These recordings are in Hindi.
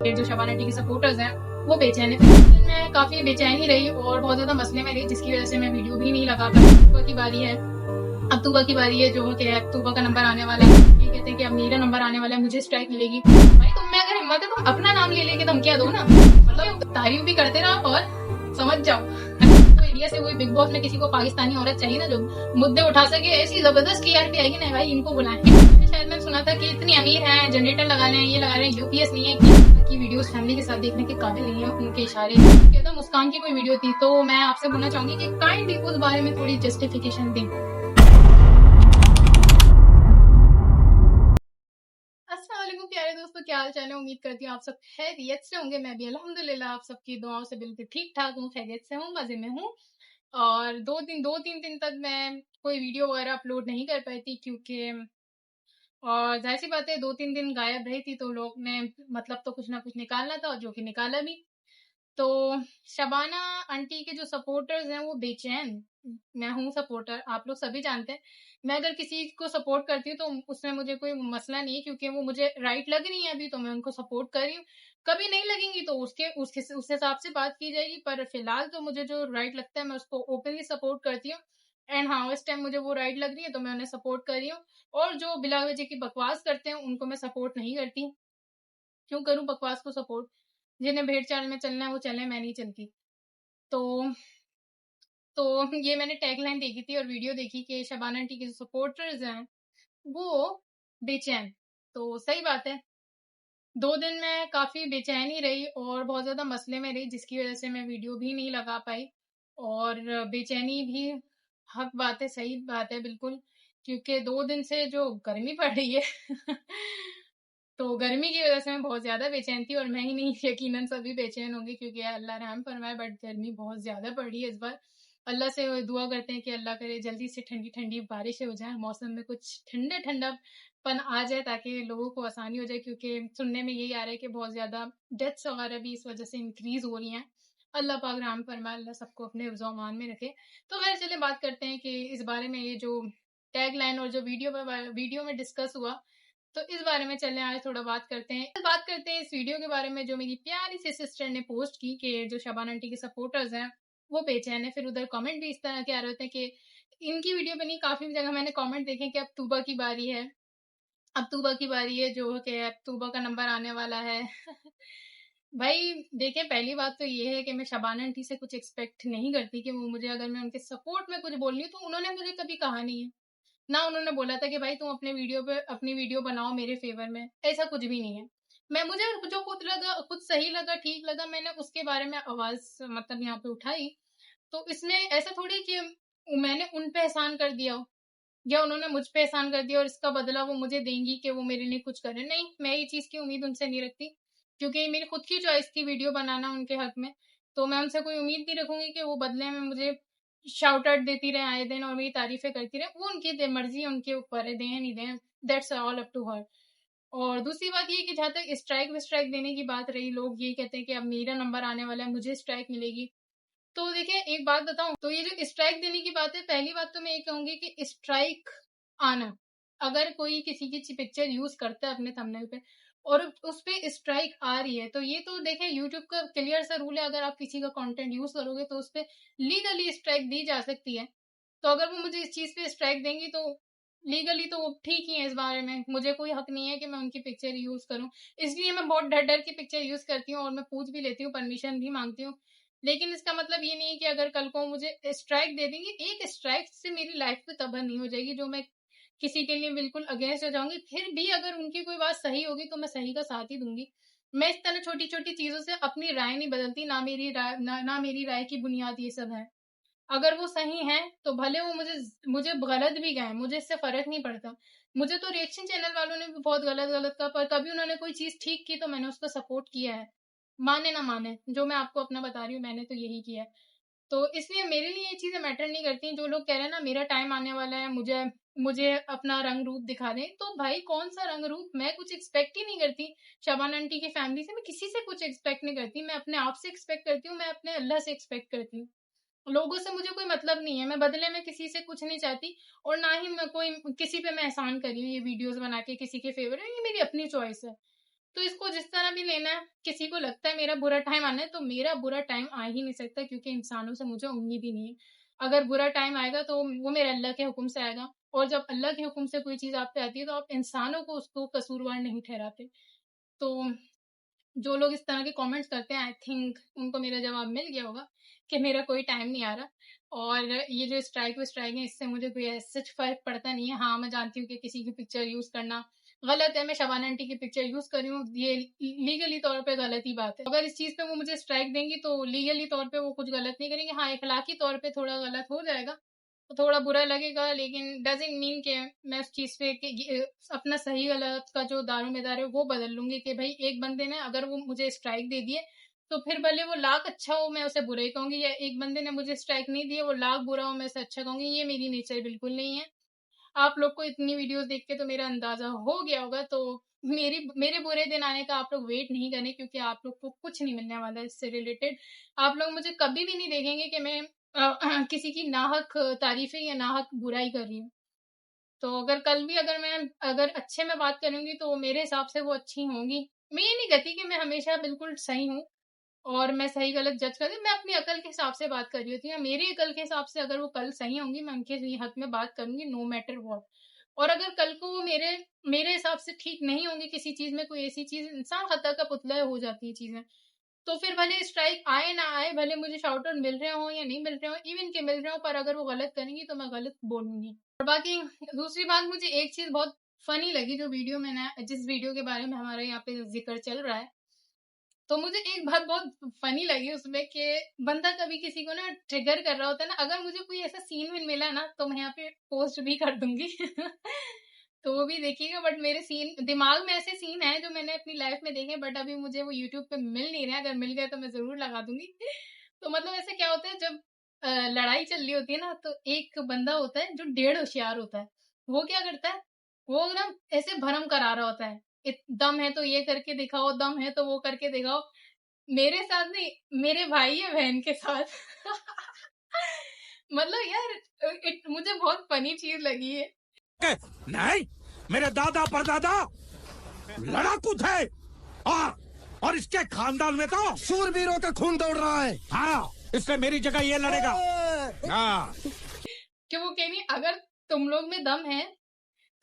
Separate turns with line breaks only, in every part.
फिर जो शबाना आंटी के सपोर्टर्स हैं वो बेचैन है। मैं काफी बेचैन ही रही और बहुत ज्यादा मसले में रही, जिसकी वजह से मैं वीडियो भी नहीं लगा पाई। अक्टूबर की बारी है, अक्टूबर की बारी है, जो कि अक्टूबर का नंबर आने वाला है। ये कहते हैं कि अब मेरा नंबर आने वाला है, मुझे स्ट्राइक मिलेगी। भाई तुम में अगर हिम्मत है तुम अपना नाम ले लेके धमकियां दो ना, मतलब तारीफ भी करते रहो और समझ जाओ। तो इंडिया से कोई बिग बॉस में किसी को पाकिस्तानी औरत चाहिए ना जो मुद्दे उठा सके, ऐसी जबरदस्त टीआरपी आएगी ना भाई, इनको बुलाएं। शायद मैंने सुना था कि इतनी अमीर है, जनरेटर लगा रहे हैं, ये लगा रहे हैं, यूपीएस नहीं है कि वीडियोस फैमिली के साथ देखने के काबिल नहीं है। उनके इशारे कहता मुस्कान की कोई वीडियो थी, तो मैं आपसे बोलना चाहूंगी कि काइंडली उस बारे में थोड़ी जस्टिफिकेशन दें। अस्सलाम वालेकुम प्यारे दोस्तों, क्या हाल चाल है? उम्मीद करती हूँ आप सब खैरियत से होंगे। मैं भी अल्हम्दुलिल्लाह आप सबकी दुआओं से बिल्कुल ठीक ठाक हूँ, खैरियत से हूँ, मजे में हूँ। और दो तीन दिन तक मैं कोई वीडियो वगैरह अपलोड नहीं कर पाई थी, क्योंकि और जाहिर सी बात है 2-3 दिन गायब रही थी तो लोग ने मतलब तो कुछ ना कुछ निकालना था, और जो कि निकाला भी। तो शबाना आंटी के जो सपोर्टर्स हैं वो बेचैन। मैं हूँ सपोर्टर, आप लोग सभी जानते हैं। मैं अगर किसी को सपोर्ट करती हूँ तो उसमें मुझे कोई मसला नहीं है, क्योंकि वो मुझे राइट लग रही है अभी, तो मैं उनको सपोर्ट कर रही हूँ। कभी नहीं लगेंगी तो उस हिसाब से बात की जाएगी, पर फिलहाल तो मुझे जो राइट लगता है मैं उसको ओपनली सपोर्ट करती हूँ। एंड हाँ, इस टाइम मुझे वो राइट लग रही है तो मैं उन्हें सपोर्ट कर रही हूँ। और जो बिला वजह की बकवास करते हैं उनको मैं सपोर्ट नहीं करती। क्यों करूं बकवास को सपोर्ट? जिन्हें भेड़ चाल में चलना है वो चले, मैं नहीं चलती। तो तो ये मैंने टैगलाइन देखी थी और वीडियो देखी कि शबाना आंटी के जो सपोर्टर्स हैं वो बेचैन। तो सही बात है, 2 दिन मैं काफी बेचैन ही रही और बहुत ज्यादा मसले में रही, जिसकी वजह से मैं वीडियो भी नहीं लगा पाई। और बेचैनी भी हक बात है, सही बात है बिल्कुल, क्योंकि 2 दिन से जो गर्मी पड़ रही है तो गर्मी की वजह से मैं बहुत ज्यादा बेचैन थी, और मैं ही नहीं यकीनन सभी बेचैन होंगे, क्योंकि अल्लाह रहम फरमाए, बट गर्मी बहुत ज्यादा पड़ रही है इस बार। अल्लाह से दुआ करते हैं कि अल्लाह करे जल्दी से ठंडी ठंडी बारिश हो जाए, मौसम में कुछ ठंडा ठंडा पन आ जाए, ताकि लोगों को आसानी हो जाए। क्योंकि सुनने में यही आ रहा है कि बहुत ज्यादा डेथ्स वगैरह भी इस वजह से इंक्रीज हो रही हैं। अल्लाह पाक रहम फरमाए, अल्लाह सबको अपने हिफ्ज़ व अमान में रखे। तो खैर चलिए बात करते हैं कि इस बारे में, ये जो टैग लाइन और जो वीडियो में डिस्कस हुआ, तो इस बारे में चलें आज थोड़ा बात करते हैं इस वीडियो के बारे में जो मेरी प्यारी सी सिस्टर ने पोस्ट की कि जो शबाना आंटी के सपोर्टर्स हैं वो बेचैन है। फिर उधर कमेंट भी इस तरह के आ रहे होते हैं कि इनकी वीडियो पे नहीं, काफी जगह मैंने कमेंट देखे कि अब तूबा की बारी है, अक्टूबर की बारी है, जो कि अक्टूबर का नंबर आने वाला है। भाई देखिए, पहली बात तो ये है कि मैं शबाना आंटी से कुछ एक्सपेक्ट नहीं करती कि वो मुझे, अगर मैं उनके सपोर्ट में कुछ बोल रही हूँ तो उन्होंने मुझे कभी कहा नहीं है। ना उन्होंने बोला था कि भाई तुम अपनी वीडियो बनाओ मेरे फेवर में, ऐसा कुछ भी नहीं है। मैं मुझे जो खुद सही लगा, ठीक लगा, मैंने उसके बारे में आवाज मतलब यहाँ पे उठाई। तो इसमें ऐसा थोड़ी कि मैंने उन पे एहसान कर दिया हो, या उन्होंने मुझ पे एहसान कर दिया और इसका बदला वो मुझे देंगी कि वो मेरे लिए कुछ करें। नहीं, मैं ये चीज की उम्मीद उनसे नहीं रखती, क्योंकि मेरी खुद की चॉइस थी वीडियो बनाना उनके हक में। तो मैं उनसे कोई उम्मीद नहीं रखूंगी कि वो बदले में मुझे शाउट आउट देती रहे आए दिन और मेरी तारीफें करती रहे। वो उनकी मर्जी है, उनके ऊपर है, दें नहीं दें, that's all up to her. और दूसरी बात ये कि जहाँ तक स्ट्राइक विस्ट्राइक देने की बात रही, लोग ये कहते हैं कि अब मेरा नंबर आने वाला है, मुझे स्ट्राइक मिलेगी। तो देखिए एक बात बताऊं, तो ये जो स्ट्राइक देने की बात है, पहली बात तो मैं ये कहूंगी कि स्ट्राइक आना, अगर कोई किसी की पिक्चर यूज करता है अपने थंबनेल पे और उस पे स्ट्राइक आ रही है, तो ये तो देखिए यूट्यूब का क्लियर सा रूल है, अगर आप किसी का कंटेंट यूज करोगे तो उस पे लीगली स्ट्राइक दी जा सकती है। तो अगर वो मुझे इस चीज पे स्ट्राइक देंगी तो लीगली तो वो ठीक ही है, इस बारे में मुझे कोई हक नहीं है कि मैं उनकी पिक्चर यूज करूं। इसलिए मैं बहुत डर डर की पिक्चर यूज करती हूँ और मैं पूछ भी लेती हूँ, परमिशन भी मांगती हूँ। लेकिन इसका मतलब ये नहीं है कि अगर कल को मुझे स्ट्राइक दे देंगे, एक स्ट्राइक से मेरी लाइफ पे तबाह नहीं हो जाएगी, जो मैं किसी के लिए बिल्कुल अगेंस्ट हो जाऊंगी। फिर भी अगर उनकी कोई बात सही होगी तो मैं सही का साथ ही दूंगी। मैं इस तरह छोटी छोटी चीजों से अपनी राय नहीं बदलती, ना मेरी राय की बुनियाद ये सब है। अगर वो सही हैं तो भले वो मुझे मुझे गलत भी कहें, मुझे इससे फर्क नहीं पड़ता। मुझे तो रिएक्शन चैनल वालों ने भी बहुत गलत गलत कहा, पर कभी उन्होंने कोई चीज ठीक की तो मैंने उसको सपोर्ट किया है। माने ना माने, जो मैं आपको अपना बता रही हूँ, मैंने तो यही किया है। तो इसलिए मेरे लिए ये चीजें मैटर नहीं करती। जो लोग कह रहे हैं ना मेरा टाइम आने वाला है, मुझे मुझे अपना रंग रूप दिखा दें, तो भाई कौन सा रंग रूप, मैं कुछ एक्सपेक्ट ही नहीं करती। शबाना आंटी की फैमिली से मैं किसी से कुछ एक्सपेक्ट नहीं करती, मैं अपने आप से एक्सपेक्ट करती हूँ, मैं अपने अल्लाह से एक्सपेक्ट करती हूँ। लोगों से मुझे कोई मतलब नहीं है, मैं बदले में किसी से कुछ नहीं चाहती। और ना ही मैं कोई किसी पे मैं एहसान कर रही हूँ ये वीडियोस बना के किसी के फेवर है, ये मेरी अपनी चॉइस है। तो इसको जिस तरह भी लेना है, किसी को लगता है मेरा बुरा टाइम आना है, तो मेरा बुरा टाइम आ ही नहीं सकता, क्योंकि इंसानों से मुझे उम्मीद ही नहीं है। अगर बुरा टाइम आएगा तो वो मेरे अल्लाह के हुक्म से आएगा, और जब अल्लाह के हुक्म से कोई चीज़ आप पे आती है, तो आप इंसानों को उसको कसूरवार नहीं ठहराते। तो जो लोग इस तरह के कमेंट्स करते हैं, आई थिंक उनको मेरा जवाब मिल गया होगा कि मेरा कोई टाइम नहीं आ रहा। और ये जो स्ट्राइक है, इससे मुझे कोई सच फ़र्क पड़ता नहीं है। हाँ, मैं जानती हूँ कि किसी की पिक्चर यूज़ करना गलत है। मैं शबाना आंटी की पिक्चर यूज़ कर रही हूँ, ये लीगली तौर पे गलत ही बात है। अगर इस चीज़ पे वो मुझे स्ट्राइक देंगी, तो लीगली तौर पे वो कुछ गलत नहीं करेंगे। हाँ, इखलाकी तौर पे थोड़ा गलत हो जाएगा, तो थोड़ा बुरा लगेगा, लेकिन डज़न्ट मीन कि मैं उस चीज़ पे अपना सही गलत का जो दारोमदार है वो बदल लूँगी, कि भई एक बंदे ने अगर वो मुझे स्ट्राइक दे दिए, तो फिर भले वो लाख अच्छा हो, मैं उसे बुरा ही कहूँगी, या एक बंदे ने मुझे स्ट्राइक नहीं दिए, वो लाख बुरा हो, मैं उसे अच्छा कहूँगी। ये मेरी नेचर बिल्कुल नहीं है। आप लोग को इतनी वीडियोस देख के तो मेरा अंदाजा हो गया होगा, तो मेरे बुरे दिन आने का आप लोग वेट नहीं करें, क्योंकि आप लोग को कुछ नहीं मिलने वाला है इससे रिलेटेड। आप लोग मुझे कभी भी नहीं देखेंगे कि मैं किसी की नाहक तारीफें या नाहक बुराई कर रही हूँ। तो अगर कल भी अगर अच्छे में बात करूंगी, तो मेरे हिसाब से वो अच्छी होंगी। मैं ये नहीं कहती कि मैं हमेशा बिल्कुल सही हूँ और मैं सही गलत जज करती हूँ। मैं अपनी अकल के हिसाब से बात कर रही होती हूँ, मेरी अकल के हिसाब से अगर वो कल सही होंगी, मैं उनके हक में बात करूंगी, नो मैटर व्हाट। और अगर कल को वो मेरे मेरे हिसाब से ठीक नहीं होंगी किसी चीज में, कोई ऐसी चीज, इंसान खता का पुतला हो जाती है चीजें, तो फिर भले स्ट्राइक आए ना आए, भले मुझे शाउट आउट मिल रहे हो या नहीं मिल रहे हो, इवन के मिल रहे हो, पर अगर वो गलत करेंगी तो मैं गलत बोलूंगी। और बाकी दूसरी बात, मुझे एक चीज बहुत फनी लगी, जो वीडियो मैंने जिस वीडियो के बारे में हमारे यहाँ पे जिक्र चल रहा है, तो मुझे एक बात बहुत फनी लगी उसमें, कि बंदा कभी किसी को ना ट्रिगर कर रहा होता है ना, अगर मुझे कोई ऐसा सीन विन मिला ना, तो मैं यहाँ पे पोस्ट भी कर दूंगी तो वो भी देखिएगा। बट मेरे सीन दिमाग में ऐसे सीन है जो मैंने अपनी लाइफ में देखे, बट अभी मुझे वो यूट्यूब पे मिल नहीं रहा है। अगर मिल गए तो मैं जरूर लगा दूंगी तो मतलब ऐसे क्या होता है, जब लड़ाई चल रही होती है ना, तो एक बंदा होता है जो डेढ़ होशियार होता है। वो क्या करता है, वो एकदम ऐसे भरम करा रहा होता है, दम है तो ये करके दिखाओ, दम है तो वो करके दिखाओ। मेरे साथ नहीं, मेरे भाई या बहन के साथ मतलब यार, मुझे बहुत फनी चीज लगी है।
नहीं, मेरे दादा परदादा लड़ाकू थे, और और इसके खानदान में तो शूरवीरों का खून दौड़ रहा है। हाँ, इसलिए मेरी जगह ये लड़ेगा। हाँ,
कि वो कह रही, अगर तुम लोग में दम है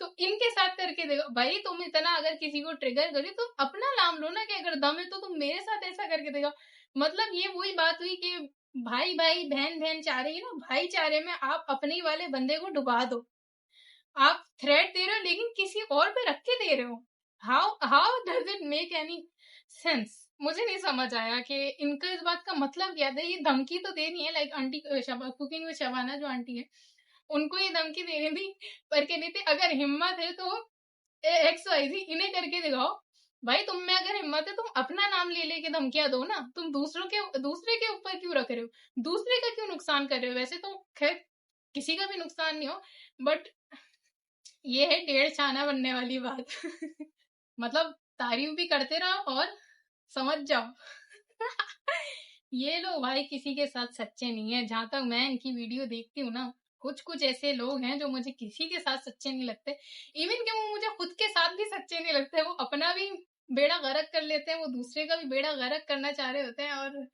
तो इनके साथ करके देखो। भाई तुम इतना अगर किसी को ट्रिगर करे, तो अपना नाम लो ना, कि अगर दम है तो तुम मेरे साथ ऐसा करके देखो। मतलब ये वही बात हुई कि भाई भाई बहन बहन चाह रही है ना, भाईचारे में आप अपने ही वाले बंदे को डुबा दो। आप थ्रेट दे रहे हो, लेकिन किसी और पे रख के दे रहे हो। How how does it make any sense? मुझे नहीं समझ आया कि इनका इस बात का मतलब क्या था। ये धमकी तो दे रही है, like aunty cooking with Shabana जो आंटी है, उनको ये धमकी दे रही थी, पर कह रही थी अगर हिम्मत है तो एक्स वाई जी इन्हें करके दिखाओ। भाई तुम में अगर हिम्मत है, तुम अपना नाम ले लेके धमकियां दो ना। तुम दूसरे के ऊपर क्यों रख रहे हो, दूसरे का क्यों नुकसान कर रहे हो? वैसे तो खैर किसी का भी नुकसान नहीं हो, बट ये है डेढ़ छाना बनने वाली बात मतलब तारीफ भी करते रहो और समझ जाओ ये लोग भाई किसी के साथ सच्चे नहीं है। जहां तक मैं इनकी वीडियो देखती हूँ ना, कुछ कुछ ऐसे लोग हैं जो मुझे किसी के साथ सच्चे नहीं लगते। इवन कि वो मुझे खुद के साथ भी सच्चे नहीं लगते। वो अपना भी बेड़ा गर्क कर लेते हैं, वो दूसरे का भी बेड़ा गर्क करना चाह रहे होते हैं। और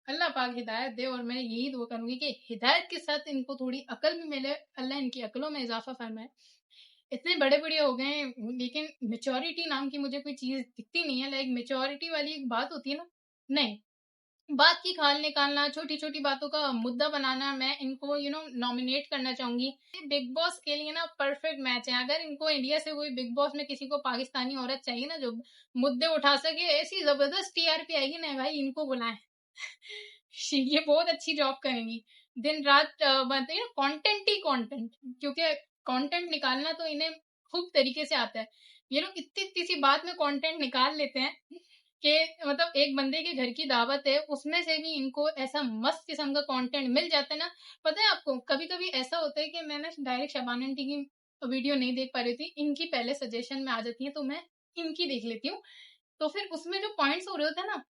अल्लाह पाक हिदायत दे, और मैं यही दुआ करूंगी कि हिदायत के साथ इनको थोड़ी अकल भी मिले, अल्लाह इनकी अकलों में इजाफा फरमाए। इतने बड़े बड़े हो गए हैं, लेकिन मेच्योरिटी नाम की मुझे कोई चीज दिखती नहीं है। लाइक मेच्योरिटी वाली एक बात होती है ना, नहीं, बात की खाल निकालना, छोटी छोटी बातों का मुद्दा बनाना, मैं इनको नॉमिनेट करना चाहूंगी। बिग बॉस के लिए ना परफेक्ट मैच है। अगर इनको इंडिया से कोई बिग बॉस में किसी को पाकिस्तानी औरत चाहिए ना, जो मुद्दे उठा सके, ऐसी जबरदस्त टीआरपी आएगी ना भाई, इनको बुलाएं ये बहुत अच्छी जॉब करेंगी। दिन रात बनते हैं कंटेंट ही कंटेंट, क्योंकि कंटेंट निकालना तो इन्हें खूब तरीके से आता है। ये लोग इतनी इतनी सी बात में कंटेंट निकाल लेते हैं कि मतलब एक बंदे के घर की दावत है, उसमें से भी इनको ऐसा मस्त किस्म का कंटेंट मिल जाता है ना। पता है आपको, कभी कभी ऐसा होता है कि मैंने डायरेक्ट शबाना आंटी की वीडियो नहीं देख पा रही थी, इनकी पहले सजेशन में आ जाती है, तो मैं इनकी देख लेती हूँ। तो फिर उसमें जो पॉइंट्स हो रहे होते हैं ना,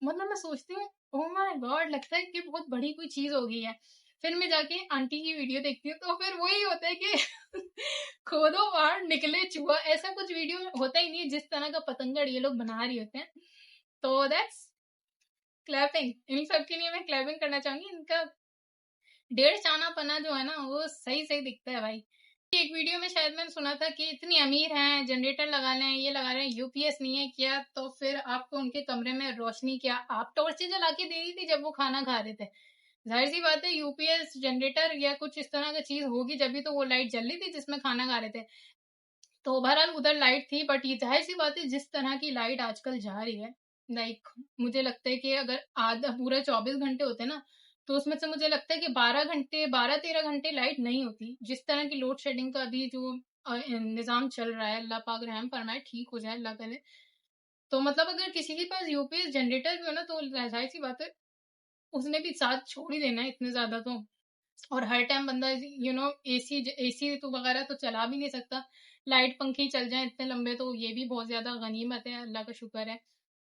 मतलब मैं सोचती हूँ, ओह माय गॉड, लगता है कि बहुत बड़ी कोई चीज हो गई है। फिर मैं जाके आंटी की वीडियो देखती हूँ तो फिर वही होता है कि खोदो बाहर निकले चूहा, ऐसा कुछ वीडियो में होता ही नहीं है जिस तरह का पतंगड़ ये लोग बना रही होते हैं। तो दैट्स क्लैपिंग, इन सब के लिए मैं क्लैपिंग करना चाहूंगी। इनका डेढ़ चाना पना जो है ना वो सही सही दिखता है भाई। एक वीडियो में शायद मैंने सुना था कि इतनी अमीर हैं, जनरेटर लगा लें, ये लगा रहे हैं, यूपीएस नहीं है क्या, तो फिर आपको उनके कमरे में रोशनी क्या, आप टॉर्चें जला के दे दी थी जब वो खाना खा रहे थे। जाहिर सी बात है यूपीएस जनरेटर या कुछ इस तरह की चीज होगी जब तो वो लाइट जल रही थी जिसमें खाना खा रहे थे। तो बहरहाल उधर लाइट थी, बट ये जाहिर सी बात है जिस तरह की लाइट आजकल जा रही है, लाइक मुझे लगता है कि अगर आधा पूरा 24 घंटे होते ना तो उसमें से मुझे लगता है कि 12-13 घंटे लाइट नहीं होती। जिस तरह की लोड शेडिंग का अभी जो निज़ाम चल रहा है, अल्लाह पाक रहम फरमाए, ठीक हो जाए अल्लाह करे। तो मतलब अगर किसी के पास यूपीएस जनरेटर भी हो ना तो जाहिर सी बात है उसने भी साथ छोड़ ही देना है इतने ज्यादा तो। और हर टाइम बंदा एसी तो वगैरह तो चला भी नहीं सकता, लाइट पंखे चल जाए इतने लंबे तो ये भी बहुत ज्यादा गनीमत है, अल्लाह का शुक्र है।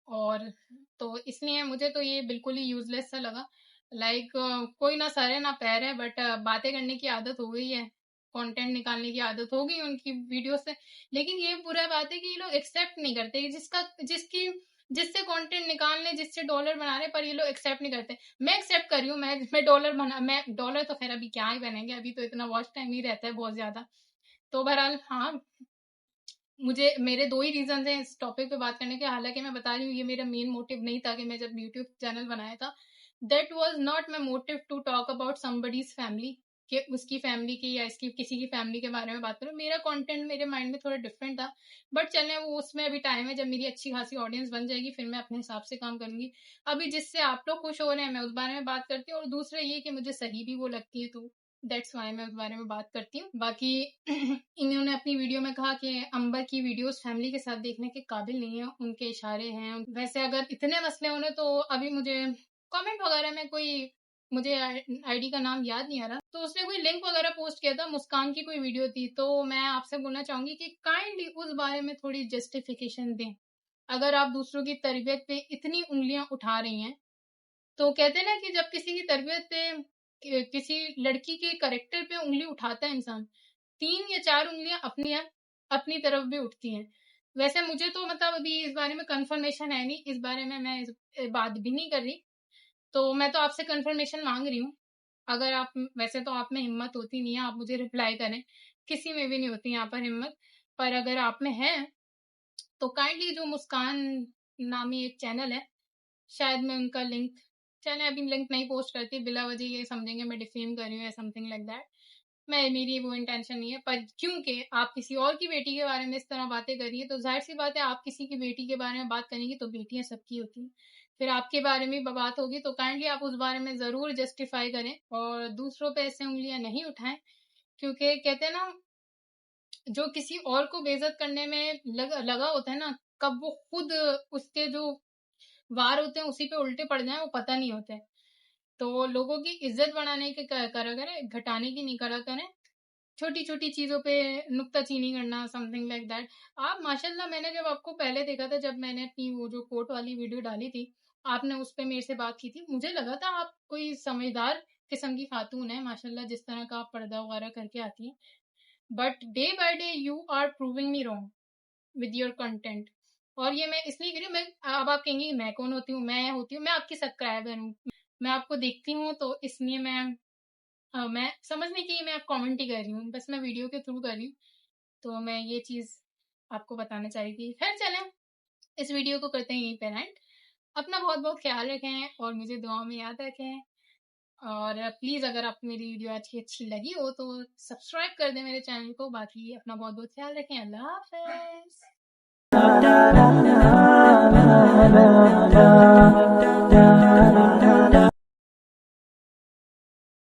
और तो इसलिए मुझे तो ये बिल्कुल ही यूजलेस सा लगा। लाइक कोई ना सर है ना पैर है, बट बातें करने की आदत हो गई है, कंटेंट निकालने की आदत हो गई उनकी वीडियो से। लेकिन ये बुरा बात है कि ये लोग एक्सेप्ट नहीं करते जिससे कंटेंट निकाल रहे, जिससे डॉलर बना रहे, पर ये लोग एक्सेप्ट नहीं करते। मैं एक्सेप्ट कर रही हूँ, मैं डॉलर तो खैर अभी क्या ही बनेंगे, अभी तो इतना वॉच टाइम ही रहता है बहुत ज्यादा। तो बहरहाल हाँ, मुझे मेरे दो ही रीजन हैं इस टॉपिक पे बात करने के। हालांकि मैं बता रही हूँ ये मेरा मेन मोटिव नहीं था कि मैं जब यूट्यूब चैनल बनाया था, that was not my motive to talk about somebody's family, कि उसकी फैमिली की या इसकी किसी की फैमिली के बारे में बात करूँ। मेरा कंटेंट मेरे माइंड में थोड़ा डिफरेंट था, बट चलें वो उसमें अभी टाइम है, जब मेरी अच्छी खासी ऑडियंस बन जाएगी फिर मैं अपने हिसाब से काम करूंगी। अभी जिससे आप लोग खुश हो रहे हैं मैं उस बारे में बात करती हूँ, और दूसरा ये कि मुझे सही भी वो लगती है तो दैट्स वाई मैं उस बारे में बात करती हूँ। बाकी इन्होंने अपनी वीडियो में कहा कि अंबर की वीडियोस फैमिली के साथ देखने के काबिल नहीं है, उनके इशारे हैं। वैसे अगर इतने मसले होने तो अभी मुझे कमेंट वगैरह में कोई, मुझे आईडी का नाम याद नहीं आ रहा, तो उसने कोई लिंक वगैरह पोस्ट किया था, मुस्कान की कोई वीडियो थी। तो मैं आपसे बोलना चाहूंगी कि काइंडली उस बारे में थोड़ी जस्टिफिकेशन दें। अगर आप दूसरों की तरबियत पे इतनी उंगलियां उठा रही हैं, तो कहते हैं ना कि जब किसी की तरबियत पे, किसी लड़की के करेक्टर पे उंगली उठाता है इंसान, 3 या 4 उंगलियां अपनी तरफ भी उठती हैं। वैसे मुझे तो मतलब अभी इस बारे में कंफर्मेशन है नहीं, इस बारे में मैं बात भी नहीं कर रही, तो मैं तो आपसे कंफर्मेशन मांग रही हूँ। अगर आप, वैसे तो आप में हिम्मत होती नहीं है आप मुझे रिप्लाई करें, किसी में भी नहीं होती यहाँ पर हिम्मत, पर अगर आप में है तो काइंडली जो मुस्कान नामी एक चैनल है, शायद मैं उनका लिंक, चैनल अभी लिंक नहीं पोस्ट करती, बिला वजह ये समझेंगे मैं डिफेम कर रही हूँ या समथिंग लाइक दैट। मैं, मेरी वो इंटेंशन नहीं है, पर क्योंकि आप किसी और की बेटी के बारे में इस तरह बातें कर रही है, तो जाहिर सी बात है आप किसी की बेटी के बारे में बात करेंगी तो बेटियां सबकी होती हैं, फिर आपके बारे में बात होगी, तो काइंडली आप उस बारे में जरूर जस्टिफाई करें और दूसरों पे ऐसे उंगलियां नहीं उठाएं। क्योंकि कहते हैं ना, जो किसी और को बेइज्जत करने में लगा होता है ना, कब वो खुद उसके जो वार होते हैं उसी पे उल्टे पड़ जाए वो पता नहीं होता है। तो लोगों की इज्जत बढ़ाने के करा करें, घटाने की नहीं करा करें। छोटी छोटी चीजों पे नुक्ताचीनी करना, समथिंग लाइक दैट। आप माशाल्लाह, मैंने जब आपको पहले देखा था, जब मैंने अपनी वो जो कोर्ट वाली वीडियो डाली थी, आपने उस पर मेरे से बात की थी, मुझे लगा था आप कोई समझदार किस्म की खातून है माशाल्लाह, जिस तरह का आप पर्दा वगैरह करके आती हैं। But day by day you are proving me wrong with your content. और ये मैं इसलिए करी, मैं, अब आप कहेंगी मैं कौन होती हूँ, मैं आपकी सब्सक्राइबर हूँ, मैं आपको देखती हूँ, तो इसलिए मैं समझने की मैं आप कमेंट ही कर रही हूँ, बस मैं वीडियो के थ्रू कर रही हूँ। तो मैं ये चीज़ आपको बताना चाह रही थी। खैर चलें, इस वीडियो को करते हैं यहीं पर एंड। अपना बहुत बहुत ख्याल रखें और मुझे दुआ में याद रखें। और प्लीज़ अगर आपको मेरी वीडियो आज की अच्छी लगी हो तो सब्सक्राइब कर दें मेरे चैनल को। बाकी अपना बहुत बहुत ख्याल रखें। अल्लाह हाफ़िज़।